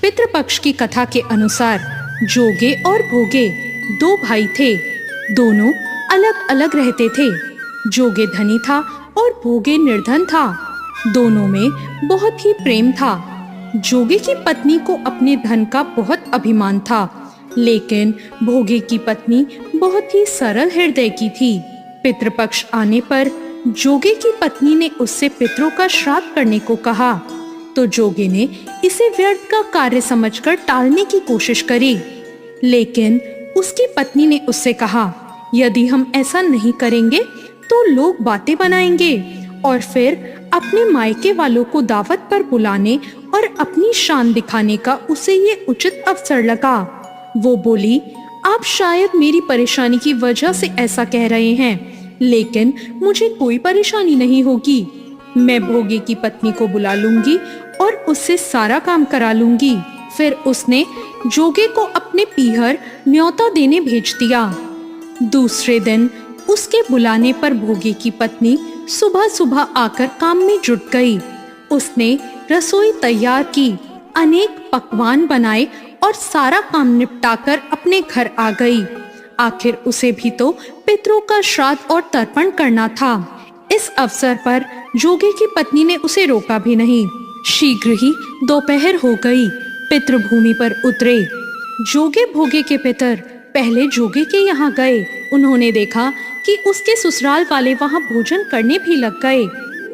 पितृपक्ष की कथा के अनुसार जोगे और भोगे दो भाई थे। दोनों अलग अलग रहते थे। जोगे धनी था और भोगे निर्धन था। दोनों में बहुत ही प्रेम था। जोगे की पत्नी को अपने धन का बहुत अभिमान था, लेकिन भोगे की पत्नी बहुत ही सरल हृदय की थी। पितृपक्ष आने पर जोगे की पत्नी ने उससे पितरों का श्राद्ध करने को कहा, तो जोगे ने इसे व्यर्थ का कार्य समझकर टालने की कोशिश करी। लेकिन उसकी पत्नी ने उससे कहा, यदि हम ऐसा नहीं करेंगे तो लोग बातें बनाएंगे और फिर अपने मायके वालों को दावत पर बुलाने और अपनी शान दिखाने का उसे ये उचित अवसर लगा। वो बोली, आप शायद मेरी परेशानी की वजह से ऐसा कह रहे हैं, लेकिन मुझे कोई परेशानी नहीं होगी। मैं भोगे की पत्नी को बुला लूंगी और उससे सारा काम करा लूंगी। फिर उसने जोगे को अपने पीहर न्योता देने भेज दिया। दूसरे दिन उसके बुलाने पर भोगे की पत्नी सुबह सुबह आकर काम में जुट गई। उसने रसोई तैयार की, अनेक पकवान बनाए और सारा काम निपटाकर अपने घर आ गई। आखिर उसे भी तो पितरों का श्राद्ध और तर्पण करना था। इस अवसर पर जोगे की पत्नी ने उसे रोका भी नहीं। शीघ्र ही दोपहर हो गई। पितृभूमि पर उतरे। जोगे भोगे के पितर पहले जोगे के यहाँ गए। उन्होंने देखा कि उसके ससुराल वाले वहाँ भोजन करने भी लग गए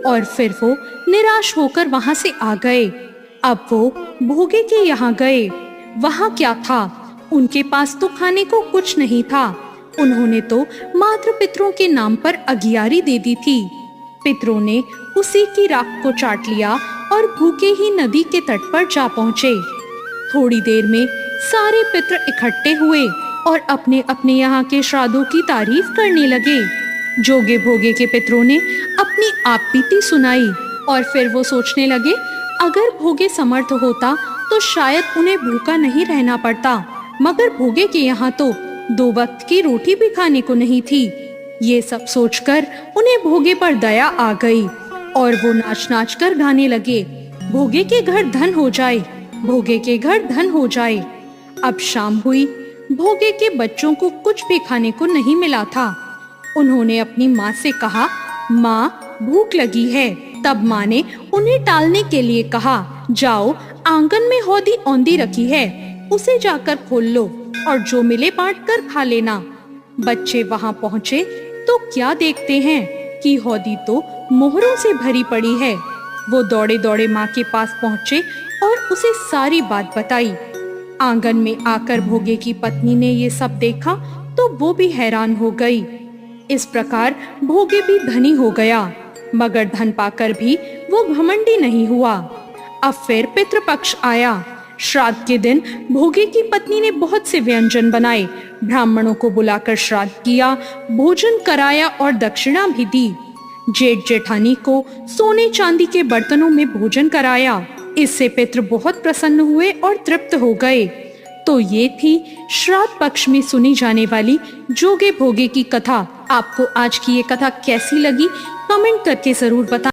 और फिर वो निराश होकर वहाँ से आ गए। अब वो भोगे के यहाँ गए। वहाँ क्या था? उनके पास तो खाने को कुछ नहीं था। उन्होंने तो मात्र पितरों के नाम पर अगियारी दे दी थी। पितरों ने उसी की राख को चाट लिया और भूखे ही नदी के तट पर जा पहुँचे। थोड़ी देर में सारे पितर इकट्ठे हुए और अपने अपने यहाँ के श्राद्धों की तारीफ करने लगे। जोगे भोगे के पितरों ने अपनी आपबीती सुनाई और फिर वो सोचने लगे, अगर भोगे समर्थ होता तो शायद उन्हें भूखा नहीं रहना पड़ता, मगर भोगे के यहाँ तो 2 वक्त की रोटी भी खाने को नहीं थी। ये सब सोचकर उन्हें भोगे पर दया आ गई और वो नाच नाच कर गाने लगे, भोगे के घर धन हो जाए, भोगे के घर धन हो जाए। अब शाम हुई। भोगे के बच्चों को कुछ भी खाने को नहीं मिला था। उन्होंने अपनी माँ से कहा, माँ भूख लगी है। तब माँ ने उन्हें टालने के लिए कहा, जाओ आंगन में हौदी औंधी रखी है, उसे जाकर खोल लो और जो मिले बांट कर खा लेना। बच्चे वहाँ पहुँचे तो क्या देखते हैं कि हौदी तो मोहरों से भरी पड़ी है। वो दौड़े दौड़े माँ के पास पहुँचे और उसे सारी बात बताई। आंगन में आकर भोगे की पत्नी ने ये सब देखा तो वो भी हैरान हो गई। इस प्रकार भोगे भी धनी हो गया, मगर धन पाकर भी वो घमंडी नहीं हुआ। अब फिर पितृपक्ष आया। श्राद्ध के दिन भोगे की पत्नी ने बहुत से व्यंजन बनाए, ब्राह्मणों को बुलाकर श्राद्ध किया, भोजन कराया और दक्षिणा भी दी। जेठ जेठानी को सोने चांदी के बर्तनों में भोजन कराया। इससे पितृ बहुत प्रसन्न हुए और तृप्त हो गए। तो ये थी श्राद्ध पक्ष में सुनी जाने वाली जोगे भोगे की कथा। आपको आज की ये कथा कैसी लगी, कमेंट करके जरूर बताएं।